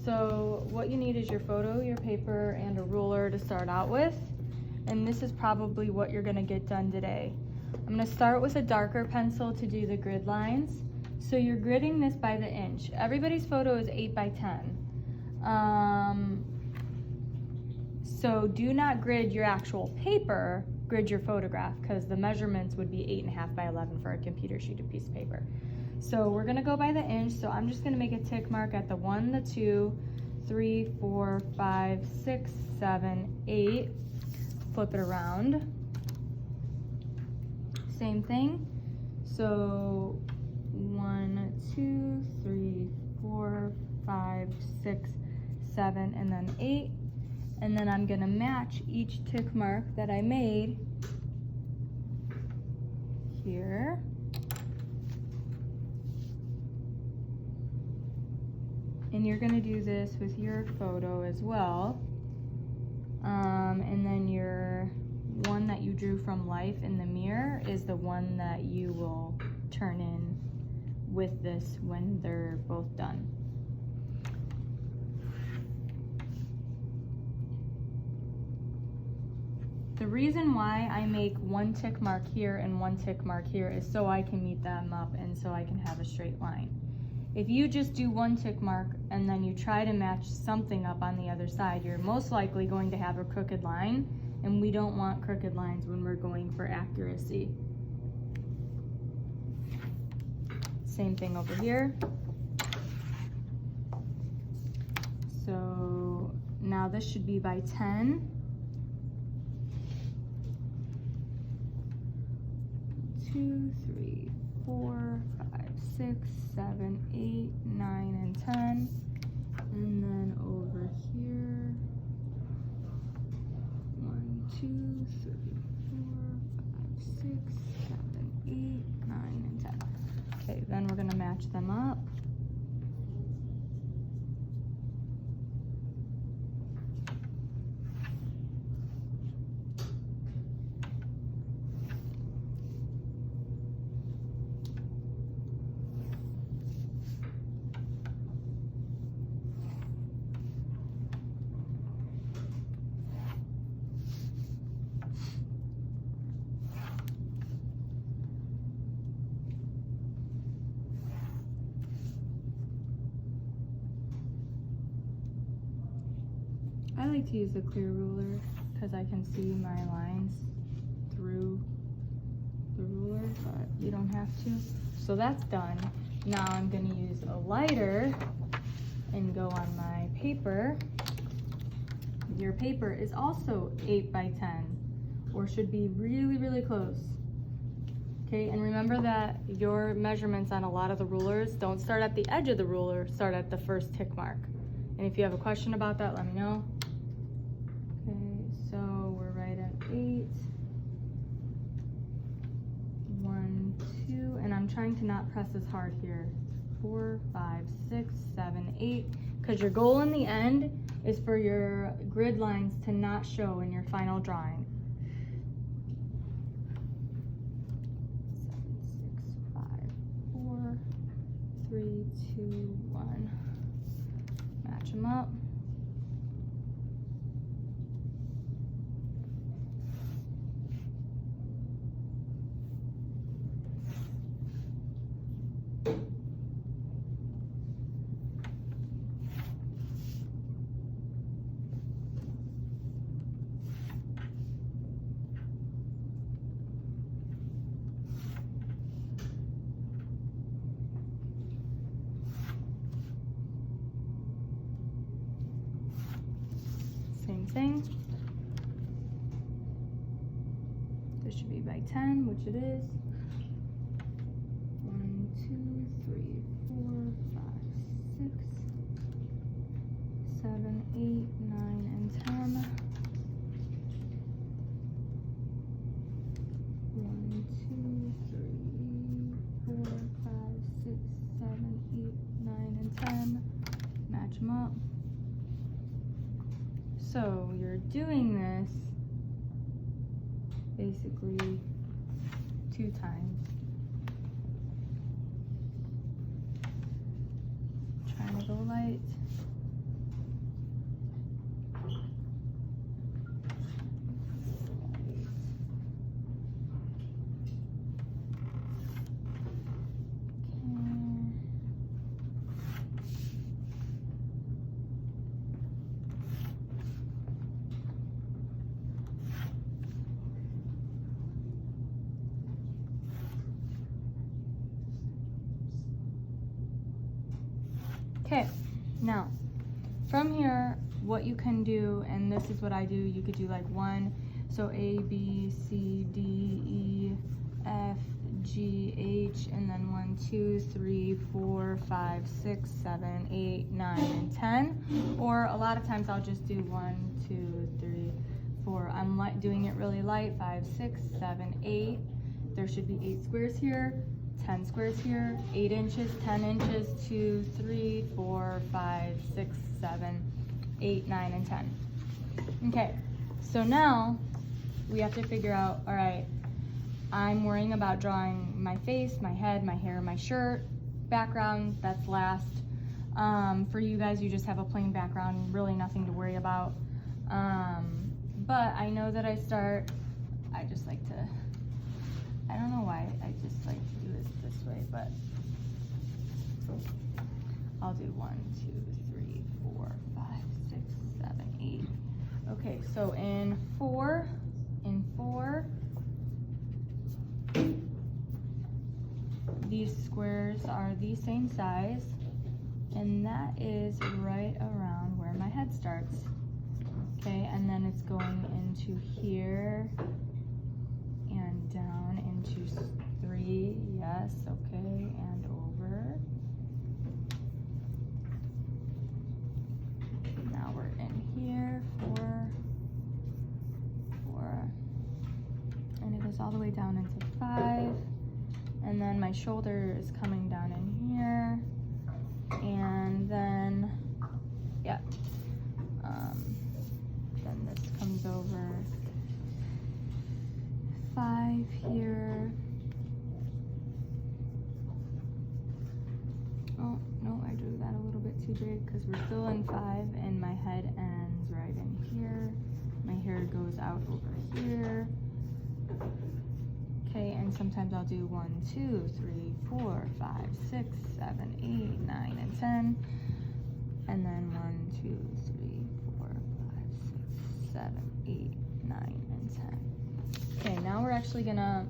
So what you need is your photo, your paper, and a ruler to start out with. And this is probably what you're gonna get done today. I'm gonna start with a darker pencil to do the grid lines. So you're gridding this by the inch. Everybody's photo is 8 by 10. So do not grid your actual paper, grid your photograph, because the measurements would be 8.5 by 11 for a computer sheeted piece of paper. So we're gonna go by the inch, so I'm just gonna make a tick mark at the 1, the 2, 3, 4, 5, 6, 7, 8. Flip it around. Same thing. So 1, 2, 3, 4, 5, 6, 7, and then 8. And then I'm gonna match each tick mark that I made here. And you're gonna do this with your photo as well. And then your one that you drew from life in the mirror is the one that you will turn in with this when they're both done. The reason why I make one tick mark here and one tick mark here is so I can meet them up and so I can have a straight line. If you just do one tick mark and then you try to match something up on the other side, you're most likely going to have a crooked line, and we don't want crooked lines when we're going for accuracy. Same thing over here. So now this should be by 10. 2, 3, 4, 5, 6, 7, 8, 9, and 10. And then over here, 1, 2, 3, 4, 5, 6, 7, 8, 9, and 10. Okay, then we're gonna match them up. I like to use a clear ruler because I can see my lines through the ruler, but you don't have to. So that's done. Now I'm going to use a lighter and go on my paper. Your paper is also 8 by 10, or should be really, really close. Okay, and remember that your measurements on a lot of the rulers don't start at the edge of the ruler, start at the first tick mark. And if you have a question about that, let me know. Okay, so we're right at 8. 1, 2, and I'm trying to not press as hard here. 4, 5, 6, 7, 8, because your goal in the end is for your grid lines to not show in your final drawing. 7, 6, 5, 4, 3, 2, 1. Match them up. Same thing. This should be by 10, which it is. 1, 2, 3, 4, 5, 6, 7, 8, 9, and 10. 1, 2, 3, 4, 5, 6, 7, 8, 9, and 10. Match them up. So you're doing this basically 2 times. Trying to go light. Okay, now from here, what you can do, and this is what I do, you could do like 1, so A, B, C, D, E, F, G, H, and then 1, 2, 3, 4, 5, 6, 7, 8, 9, and 10. Or a lot of times I'll just do 1, 2, 3, 4. I'm doing it really light. 5, 6, 7, 8. There should be 8 squares here, 10 squares here, 8 inches, 10 inches, 2, 3, 4, 5, 6, 7, 8, 9, and 10. Okay, so now we have to figure out, all right, I'm worrying about drawing my face, my head, my hair, my shirt, background, that's last. For you guys, you just have a plain background, really nothing to worry about. But I know that I just like to, I don't know why, I just like to do it this way, but I'll do 1, 2, 3, 4, 5, 6, 7, 8. Okay, so in 4, these squares are the same size, and that is right around where my head starts. Okay, and then it's going into here and down into 3, yes, okay, and over. Now we're in here, 4, and it goes all the way down into 5. And then my shoulder is coming down in here, and then, yeah, then this comes over 5 here. Oh, no, I drew that a little bit too big because we're still in 5, and my head ends right in here. My hair goes out over here. Okay, and sometimes I'll do 1, 2, 3, 4, 5, 6, 7, 8, 9, and 10. And then 1, 2, 3, 4, 5, 6, 7, 8, 9, and 10. Okay, now we're actually gonna,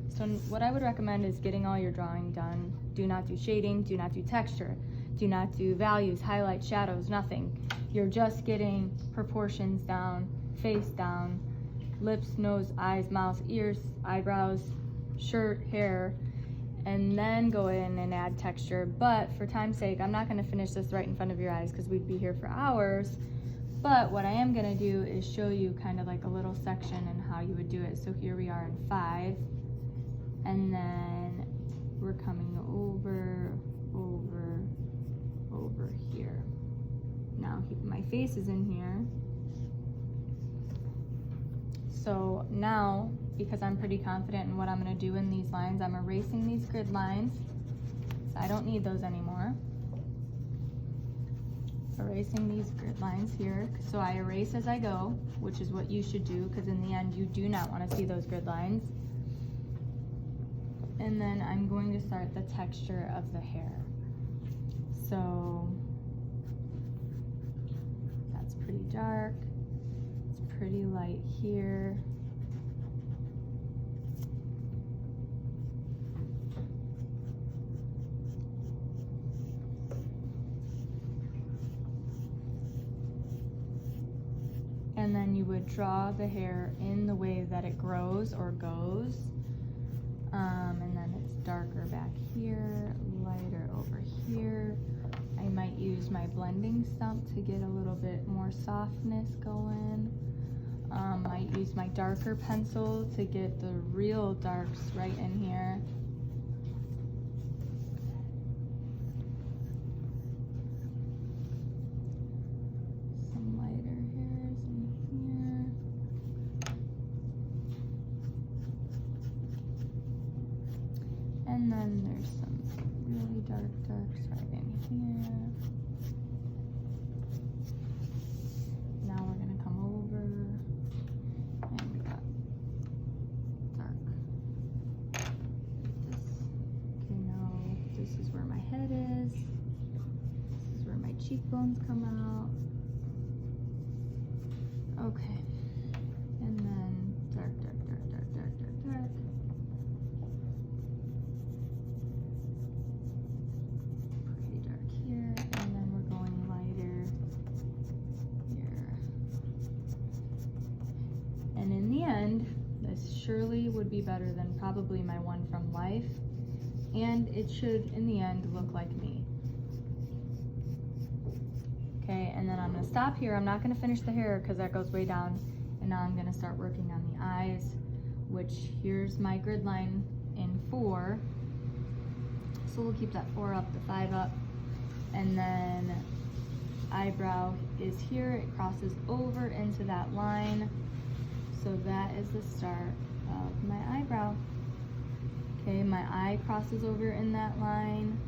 so what I would recommend is getting all your drawing done. Do not do shading, do not do texture, do not do values, highlights, shadows, nothing. You're just getting proportions down, face down, lips, nose, eyes, mouth, ears, eyebrows, shirt, hair, and then go in and add texture. But for time's sake, I'm not gonna finish this right in front of your eyes because we'd be here for hours. But what I am gonna do is show you kind of like a little section and how you would do it. So here we are in 5, and then we're coming over here. Now my face is in here. So now, because I'm pretty confident in what I'm gonna do in these lines, I'm erasing these grid lines. So I don't need those anymore. Erasing these grid lines here. So I erase as I go, which is what you should do, because in the end, you do not wanna see those grid lines. And then I'm going to start the texture of the hair. So that's pretty dark. Pretty light here. And then you would draw the hair in the way that it grows or goes. And then it's darker back here, lighter over here. I might use my blending stump to get a little bit more softness going. Might use my darker pencil to get the real darks right in here. Some lighter hairs in here. And then there's some really darks right in here. Now we're gonna come over. And we got dark. Okay, now this is where my head is. This is where my cheekbones come out. Okay. And then dark. Pretty dark here. And then be better than probably my one from Life. And it should, in the end, look like me. Okay, and then I'm gonna stop here. I'm not gonna finish the hair because that goes way down. And now I'm gonna start working on the eyes, which here's my grid line in 4. So we'll keep that 4 up, the 5 up. And then eyebrow is here. It crosses over into that line. So that is the start of my eyebrow. Okay, my eye crosses over in that line.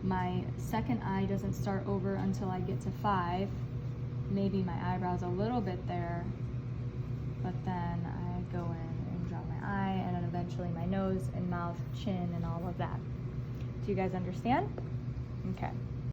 My second eye doesn't start over until I get to 5. Maybe my eyebrow's a little bit there, but then I go in and draw my eye, and then eventually my nose and mouth, chin, and all of that. Do you guys understand? Okay.